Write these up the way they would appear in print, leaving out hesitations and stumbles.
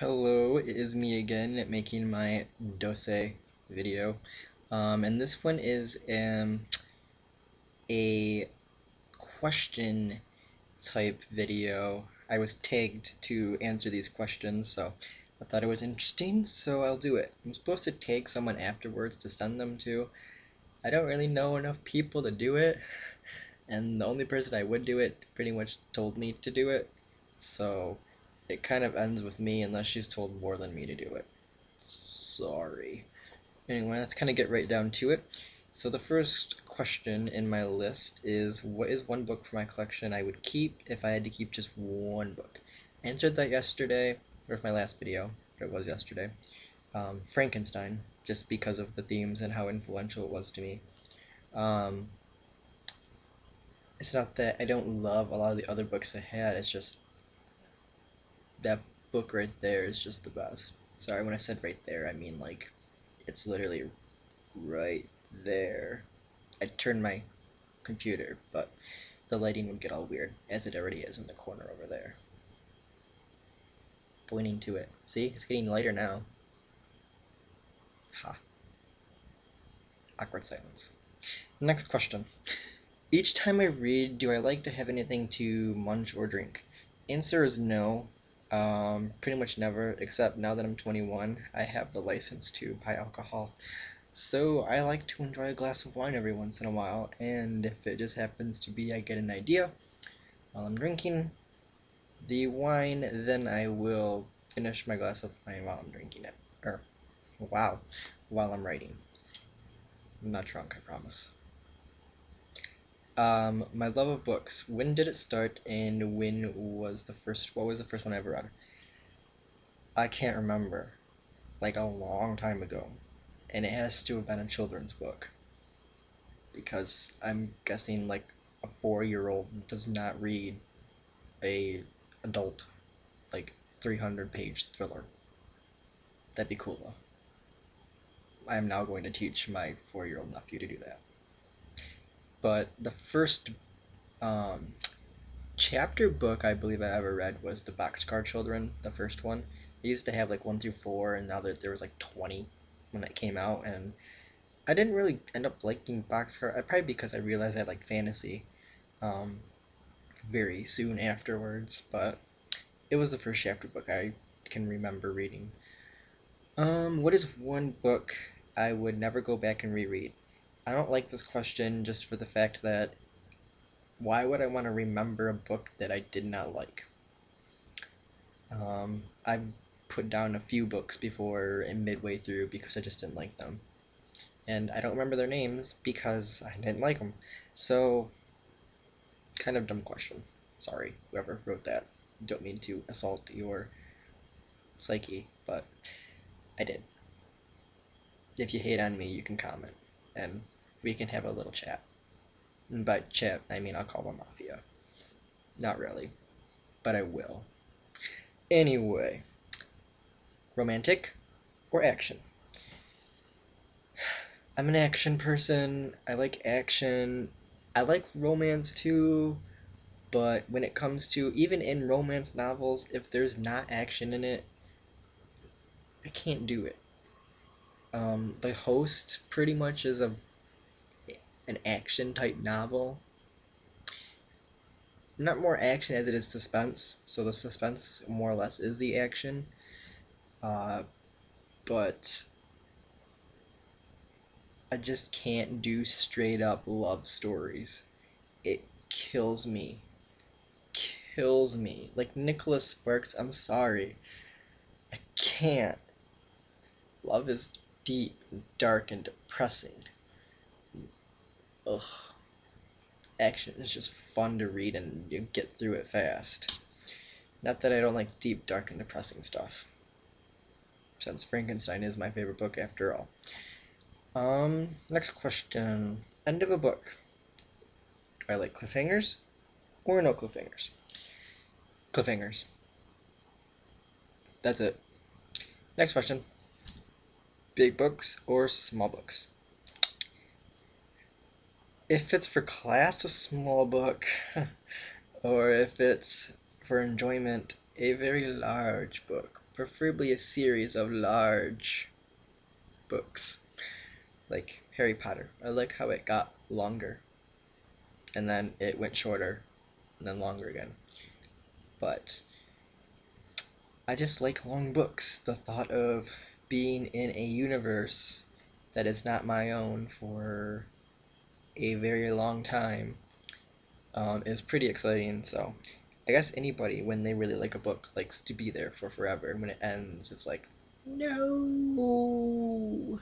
Hello, it is me again making my dose video. And this one is a question type video. I was tagged to answer these questions, so I thought it was interesting, so I'll do it. I'm supposed to tag someone afterwards to send them to. I don't really know enough people to do it, and the only person I would do it pretty much told me to do it, so it kind of ends with me unless she's told more than me to do it. Sorry. Anyway, let's kind of get right down to it. So the first question in my list is, what is one book from my collection I would keep if I had to keep just one book? I answered that yesterday, or my last video, but it was yesterday. Frankenstein, just because of the themes and how influential it was to me. It's not that I don't love a lot of the other books I had, it's just that book right there is just the best. Sorry, when I said right there, I mean like it's literally right there. I turned my computer, but the lighting would get all weird, as it already is in the corner over there. Pointing to it. See? It's getting lighter now. Ha. Awkward silence. Next question. Each time I read, do I like to have anything to munch or drink? Answer is no. Pretty much never, except now that I'm 21, I have the license to buy alcohol. So I like to enjoy a glass of wine every once in a while, and if it just happens to be I get an idea while I'm drinking the wine, then I will finish my glass of wine while I'm drinking it. Or, wow, while I'm writing. I'm not drunk, I promise. My love of books. When did it start, and what was the first one I ever read? I can't remember. Like a long time ago. And it has to have been a children's book. Because I'm guessing like a 4-year-old does not read a adult, like 300-page thriller. That'd be cool though. I am now going to teach my 4-year-old nephew to do that. But the first chapter book I believe I ever read was the Boxcar Children, the first one. They used to have like 1 through 4, and now that there was like 20 when it came out, and I didn't really end up liking Boxcar, probably because I realized I liked fantasy very soon afterwards, but it was the first chapter book I can remember reading. What is one book I would never go back and reread? I don't like this question just for the fact that why would I want to remember a book that I did not like? I've put down a few books before and midway through because I just didn't like them. And I don't remember their names because I didn't like them. So, kind of dumb question. Sorry, whoever wrote that. Don't mean to assault your psyche, but I did. If you hate on me, you can comment, and we can have a little chat. And by chat, I mean I'll call the mafia. Not really, but I will. Anyway, romantic or action? I'm an action person. I like action. I like romance too, but when it comes to, even in romance novels, if there's not action in it, I can't do it. The Host pretty much is an action type novel. Not more action as it is suspense, so the suspense more or less is the action. But I just can't do straight up love stories. It kills me. Kills me. Like Nicholas Sparks, I'm sorry. I can't. Love is deep and dark and depressing. Ugh. Action is just fun to read and you get through it fast. Not that I don't like deep, dark, and depressing stuff. Since Frankenstein is my favorite book after all. Next question. End of a book. Do I like cliffhangers or no cliffhangers? Cliffhangers. That's it. Next question. Big books or small books? If it's for class, a small book. Or if it's for enjoyment, a very large book. preferably a series of large books, like Harry Potter. I like how it got longer, and then it went shorter, and then longer again. But I just like long books. The thought of being in a universe that is not my own for a very long time is pretty exciting. So I guess anybody, when they really like a book, likes to be there for forever. And when it ends, it's like, no.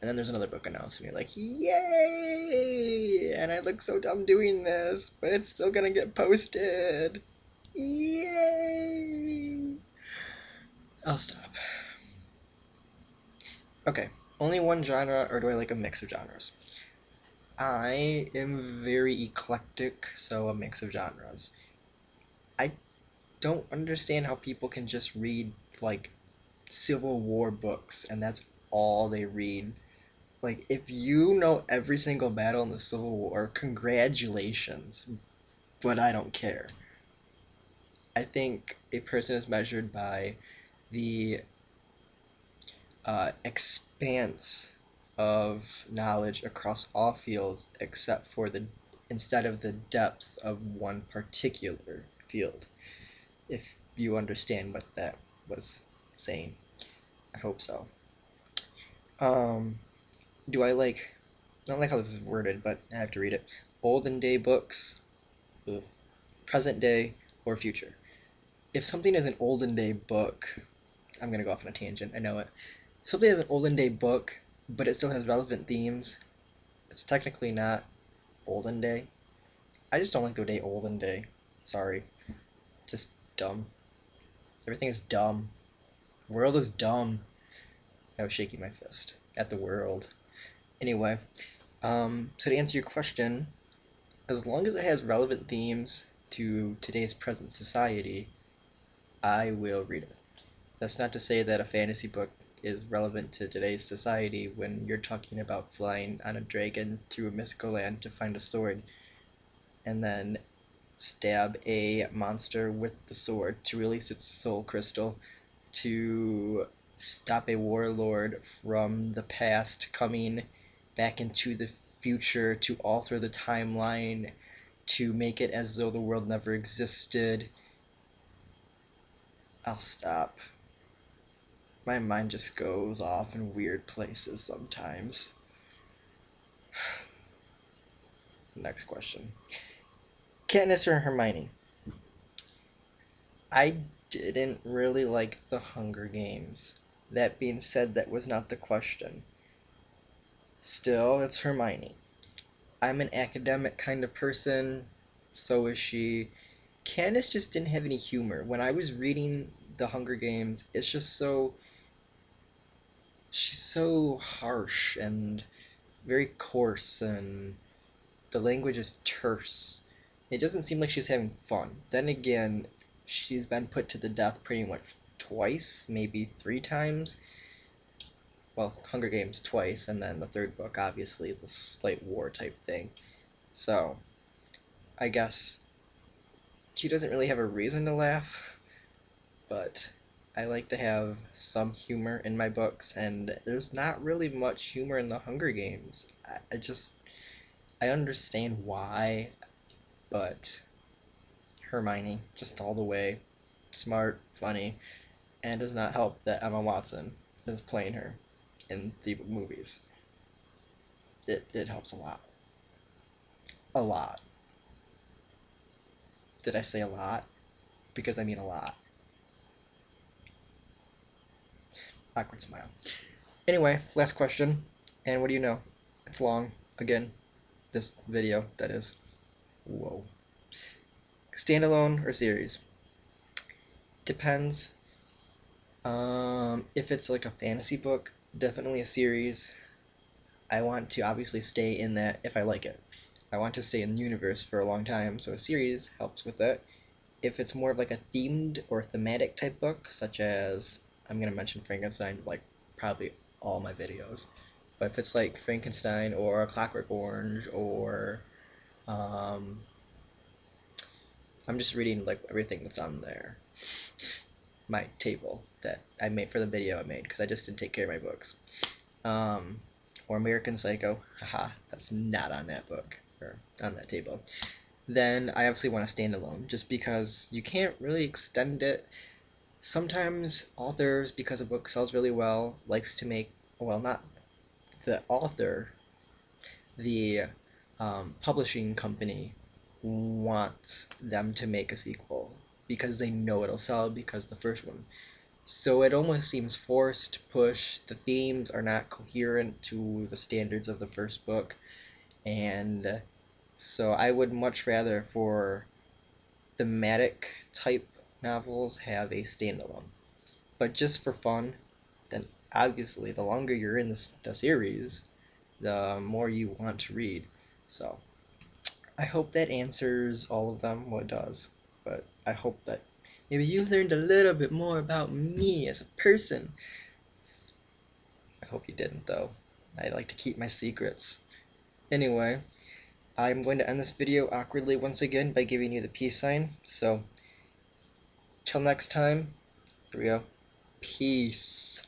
And then there's another book announced, and you're like, yay! And I look so dumb doing this, but it's still gonna get posted. Yay! I'll stop. Okay, only one genre, or do I like a mix of genres? I am very eclectic, so a mix of genres. I don't understand how people can just read, like, Civil War books, and that's all they read. Like, if you know every single battle in the Civil War, congratulations, but I don't care. I think a person is measured by the expanse of knowledge across all fields except for instead of the depth of one particular field. If you understand what that was saying. I hope so. Do I like, I don't like how this is worded, but I have to read it. Olden day books, present day, or future. If something is an olden day book, I'm going to go off on a tangent, I know it. If something is an olden day book, but it still has relevant themes, it's technically not olden day. I just don't like the day olden day. Sorry. Just dumb. Everything is dumb. The world is dumb. I was shaking my fist at the world. Anyway, so to answer your question, as long as it has relevant themes to today's present society, I will read it. That's not to say that a fantasy book is relevant to today's society when you're talking about flying on a dragon through a mystical land to find a sword and then stab a monster with the sword to release its soul crystal to stop a warlord from the past coming back into the future to alter the timeline to make it as though the world never existed. I'll stop. My mind just goes off in weird places sometimes. Next question. Katniss or Hermione? I didn't really like the Hunger Games. That being said, that was not the question. Still, it's Hermione. I'm an academic kind of person, so is she. Candace just didn't have any humor. When I was reading The Hunger Games, it's just so... she's so harsh and very coarse, and the language is terse. It doesn't seem like she's having fun. Then again, she's been put to the death pretty much twice, maybe 3 times. Well, Hunger Games twice, and then the third book, obviously, the slight war type thing. So, I guess she doesn't really have a reason to laugh, but I like to have some humor in my books, and there's not really much humor in the Hunger Games. I understand why, but Hermione, just all the way. Smart, funny, and does not help that Emma Watson is playing her in the movies. It helps a lot. A lot. Did I say a lot? Because I mean a lot. Awkward smile. Anyway, last question. And what do you know? It's long. Again, this video, that is. Whoa. Standalone or series? Depends. If it's like a fantasy book, definitely a series. I want to obviously stay in that if I like it. I want to stay in the universe for a long time, so a series helps with that. If it's more of like a themed or thematic type book, such as, I'm going to mention Frankenstein like probably all my videos, but if it's like Frankenstein or Clockwork Orange or I'm just reading like everything that's on there. my table that I made for the video I made because I just didn't take care of my books. Or American Psycho, haha, that's not on that book or on that table. Then I obviously want a standalone just because you can't really extend it. Sometimes authors, because a book sells really well, likes to make, well, not the author, the publishing company wants them to make a sequel because they know it'll sell because the first one. So it almost seems forced, pushed. The themes are not coherent to the standards of the first book, and so I would much rather for thematic type novels have a standalone. But just for fun, then obviously the longer you're in the series, the more you want to read. So I hope that answers all of them. Well, it does. But I hope that maybe you learned a little bit more about me as a person. I hope you didn't, though. I like to keep my secrets. Anyway, I'm going to end this video awkwardly once again by giving you the peace sign. So, till next time, here we go. Peace.